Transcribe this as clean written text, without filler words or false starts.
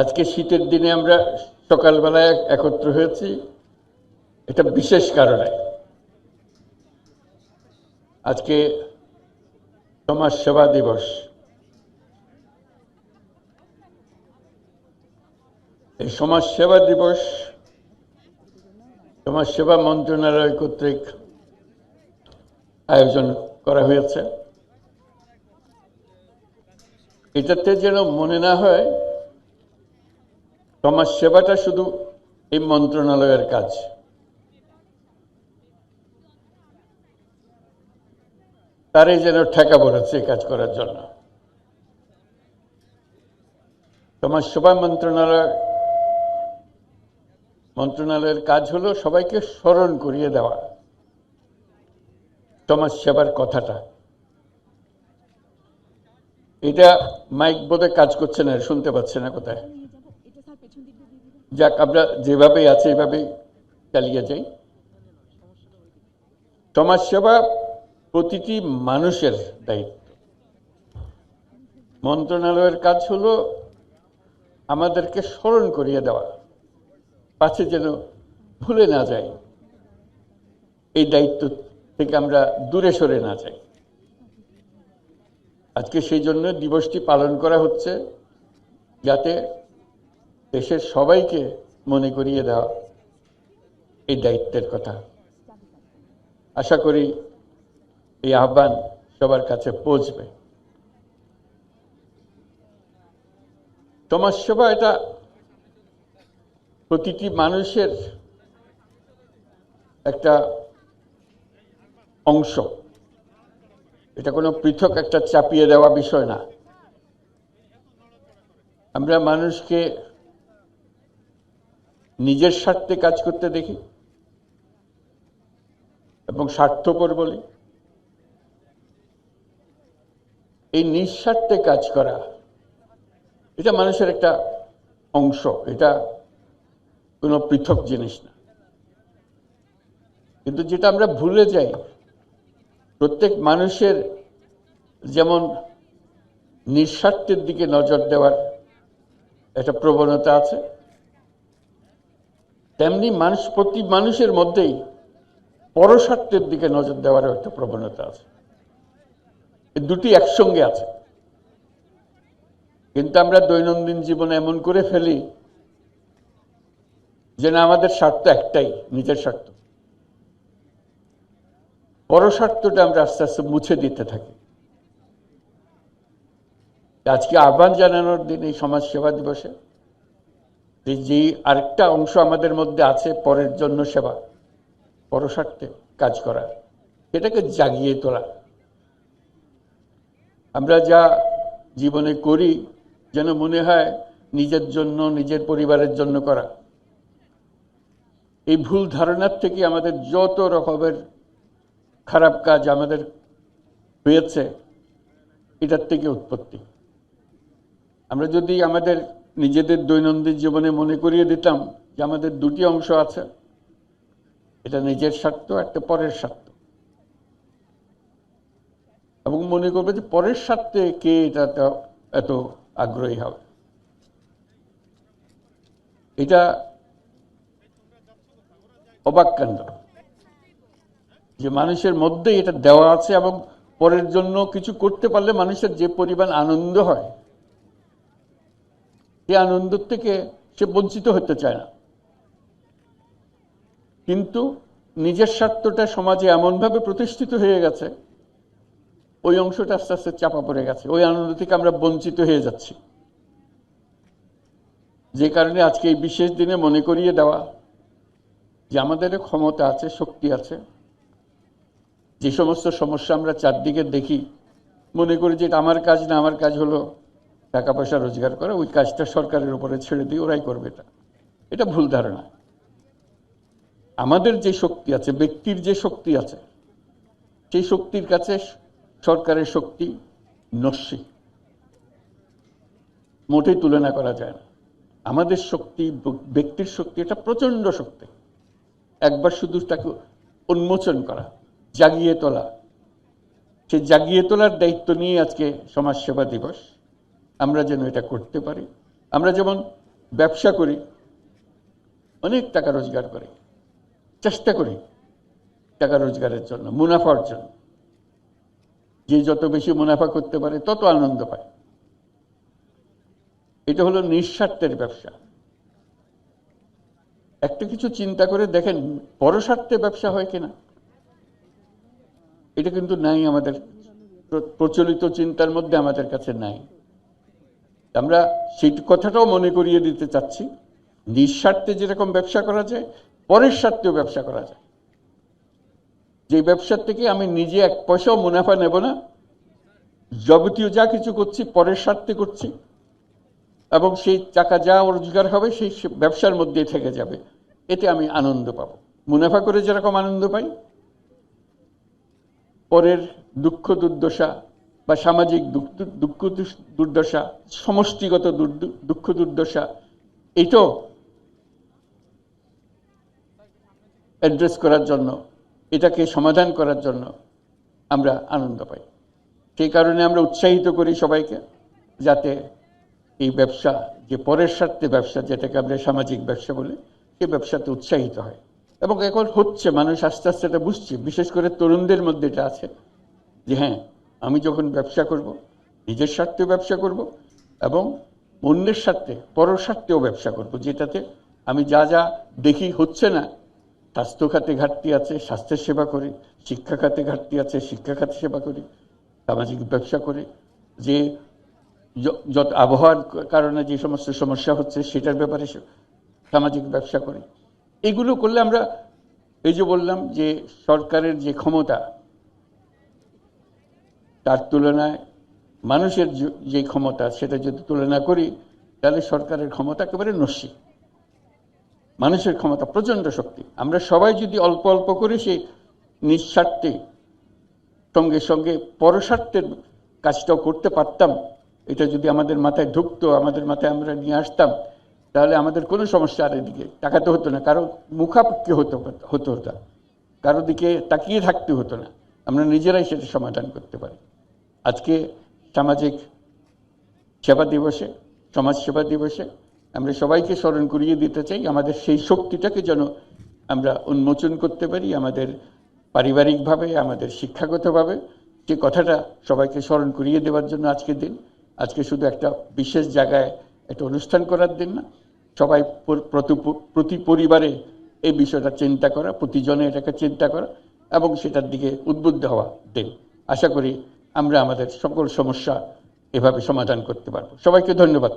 আজকে শীতের দিনে আমরা সকালবেলায় একত্র হয়েছি এটা বিশেষ কারণে। আজকে সমাজ সেবা দিবস। এই সমাজ সেবা দিবস সমাজ সেবা মন্ত্রণালয় কর্তৃক আয়োজন করা হয়েছে। এটাতে যেন মনে না হয় সমাজ সেবাটা শুধু এই মন্ত্রণালয়ের কাজ। তারই যেন ঠেকা পড়েছে কাজ করার জন্য। সমাজ সেবা মন্ত্রণালয়ের কাজ হলো সবাইকে স্মরণ করিয়ে দেওয়া সমাজ সেবার কথাটা। এটা মাইক বোধে কাজ করছে না, শুনতে পাচ্ছে না কোথায়। যাক, আমরা যেভাবেই আছে এভাবেই চালিয়ে যাই। সমাজ সেবা প্রতিটি মানুষের দায়িত্ব। মন্ত্রণালয়ের কাজ হলো আমাদেরকে স্মরণ করিয়ে দেওয়া, পাছে যেন ভুলে না যাই, এই দায়িত্ব থেকে আমরা দূরে সরে না যাই। আজকে সেই জন্য দিবসটি পালন করা হচ্ছে, যাতে দেশের সবাইকে মনে করিয়ে দেওয়া এই দায়িত্বের কথা। আশা করি এই আহ্বান সবার কাছে পৌঁছবে। সমাজসেবা এটা প্রতিটি মানুষের একটা অংশ, এটা কোনো পৃথক একটা চাপিয়ে দেওয়া বিষয় না। আমরা মানুষকে নিজের স্বার্থে কাজ করতে দেখি এবং স্বার্থপর বলি। এই নিঃস্বার্থে কাজ করা এটা মানুষের একটা অংশ, এটা কোনো পৃথক জিনিস না। কিন্তু যেটা আমরা ভুলে যাই, প্রত্যেক মানুষের যেমন নিঃস্বার্থের দিকে নজর দেওয়ার একটা প্রবণতা আছে, তেমনি প্রতি মানুষের মধ্যেই পরস্বার্থের দিকে নজর দেওয়ার একটা প্রবণতা আছে। এই দুটি একসঙ্গে আছে। কিন্তু আমরা দৈনন্দিন জীবনে এমন করে ফেলি যে না, আমাদের স্বার্থ একটাই, নিজের স্বার্থ। পরস্বার্থটা আমরা আস্তে আস্তে মুছে দিতে থাকি। আজকে আহ্বান জানানোর দিন এই সমাজ সেবা দিবসে যে আরেকটা অংশ আমাদের মধ্যে আছে, পরের জন্য সেবা, পরস্বার্থে কাজ করা, সেটাকে জাগিয়ে তোলা। আমরা যা জীবনে করি যেন মনে হয় নিজের জন্য, নিজের পরিবারের জন্য করা। এই ভুল ধারণার থেকে আমাদের যত রকমের খারাপ কাজ আমাদের হয়েছে, এটার থেকে উৎপত্তি। আমরা যদি আমাদের নিজেদের দৈনন্দিন জীবনে মনে করিয়ে দিতাম যে আমাদের দুটি অংশ আছে, এটা নিজের স্বার্থ, একটা পরের স্বার্থ, এবং মনে করবে যে পরের স্বার্থে কে এটা এত আগ্রহী হবে। এটা অবাক কাণ্ড যে মানুষের মধ্যে এটা দেওয়া আছে, এবং পরের জন্য কিছু করতে পারলে মানুষের যে পরিমাণ আনন্দ হয়, এই আনন্দ থেকে সে বঞ্চিত হতে চায় না। কিন্তু নিজের স্বার্থটা সমাজে এমনভাবে প্রতিষ্ঠিত হয়ে গেছে, ওই অংশটা আস্তে আস্তে চাপা পড়ে গেছে, ওই আনন্দ থেকে আমরা বঞ্চিত হয়ে যাচ্ছি। যে কারণে আজকে এই বিশেষ দিনে মনে করিয়ে দেওয়া যে আমাদের ক্ষমতা আছে, শক্তি আছে। যে সমস্ত সমস্যা আমরা চারদিকে দেখি, মনে করি যে এটা আমার কাজ না, আমার কাজ হলো টাকা পয়সা রোজগার করা, ওই কাজটা সরকারের উপরে ছেড়ে দিই, ওরাই করবে। এটা ভুল ধারণা। আমাদের যে শক্তি আছে, ব্যক্তির যে শক্তি আছে, সেই শক্তির কাছে সরকারের শক্তি নস্যি, মোটেই তুলনা করা যায় না। আমাদের শক্তি, ব্যক্তির শক্তি, এটা প্রচন্ড শক্তি। একবার শুধু তাকে উন্মোচন করা, জাগিয়ে তোলা, সেই জাগিয়ে তোলার দায়িত্ব নিয়ে আজকে সমাজ সেবা দিবস। আমরা যেন এটা করতে পারি। আমরা যেমন ব্যবসা করি, অনেক টাকা রোজগার করি, চেষ্টা করি টাকা রোজগারের জন্য, মুনাফার জন্য। যে যত বেশি মুনাফা করতে পারে তত আনন্দ পায়। এটা হলো নিঃস্বার্থের ব্যবসা। একটা কিছু চিন্তা করে দেখেন, পরস্বার্থে ব্যবসা হয় কিনা। এটা কিন্তু নাই, আমাদের প্রচলিত চিন্তার মধ্যে আমাদের কাছে নাই। আমরা সেই কথাটাও মনে করিয়ে দিতে চাচ্ছি, নিঃস্বার্থে যেরকম ব্যবসা করা যায়, পরের স্বার্থেও ব্যবসা করা যায়। যে ব্যবসার থেকে আমি নিজে এক পয়সাও মুনাফা নেব না, যাবতীয় যা কিছু করছি পরের স্বার্থে করছি, এবং সেই টাকা যা রোজগার হবে সেই ব্যবসার মধ্যে থেকে যাবে, এতে আমি আনন্দ পাব। মুনাফা করে যেরকম আনন্দ পাই, পরের দুঃখ দুর্দশা বা সামাজিক দুঃখ দুর্দশা, সমষ্টিগত দুঃখ দুর্দশা, এটাও অ্যাড্রেস করার জন্য, এটাকে সমাধান করার জন্য আমরা আনন্দ পাই। সেই কারণে আমরা উৎসাহিত করি সবাইকে, যাতে এই ব্যবসা, যে পরের স্বার্থে ব্যবসা, যেটাকে আমরা সামাজিক ব্যবসা বলি, সেই ব্যবসাতে উৎসাহিত হয়। এবং এখন হচ্ছে, মানুষ আস্তে আস্তে এটা বুঝছে, বিশেষ করে তরুণদের মধ্যে এটা আছে যে হ্যাঁ, আমি যখন ব্যবসা করব, নিজের স্বার্থে ব্যবসা করব এবং অন্যের স্বার্থে, পরের স্বার্থেও ব্যবসা করব, যেটাতে আমি যা যা দেখি হচ্ছে না, স্বাস্থ্য খাতে ঘাটতি আছে, স্বাস্থ্যের সেবা করি, শিক্ষা খাতে ঘাটতি আছে, শিক্ষা খাতে সেবা করি, সামাজিক ব্যবসা করি, যে যত আবহাওয়ার কারণে যে সমস্ত সমস্যা হচ্ছে সেটার ব্যাপারে সামাজিক ব্যবসা করি। এগুলো করলে আমরা, এই যে বললাম যে সরকারের যে ক্ষমতা, তার তুলনায় মানুষের যে ক্ষমতা, সেটা যদি তুলনা করি, তাহলে সরকারের ক্ষমতা একেবারে নস্যি, মানুষের ক্ষমতা প্রচণ্ড শক্তি। আমরা সবাই যদি অল্প অল্প করে সেই নিঃস্বার্থে সঙ্গে সঙ্গে পরস্বার্থের কাজটাও করতে পারতাম, এটা যদি আমাদের মাথায় ঢুকতো, আমাদের মাথায় আমরা নিয়ে আসতাম, তাহলে আমাদের কোনো সমস্যা আর এদিকে তাকাতে হতো না, কারো মুখাপেক্ষি হতো না, কারো দিকে তাকিয়ে থাকতে হতো না। আমরা নিজেরাই সেটা সমাধান করতে পারি। আজকে সামাজিক সেবা দিবসে, সমাজ সেবা দিবসে আমরা সবাইকে স্মরণ করিয়ে দিতে চাই, আমাদের সেই শক্তিটাকে যেন আমরা উন্মোচন করতে পারি, আমাদের পারিবারিকভাবে, আমাদের শিক্ষাগতভাবে। যে কথাটা সবাইকে স্মরণ করিয়ে দেওয়ার জন্য আজকের দিন। আজকে শুধু একটা বিশেষ জায়গায় একটা অনুষ্ঠান করার দিন না, সবাই প্রতি পরিবারে এই বিষয়টা চিন্তা করা, প্রতিজনে এটাকে চিন্তা করা এবং সেটার দিকে উদ্বুদ্ধ হওয়া দিন। আশা করি আমরা আমাদের সকল সমস্যা এভাবে সমাধান করতে পারব। সবাইকে ধন্যবাদ।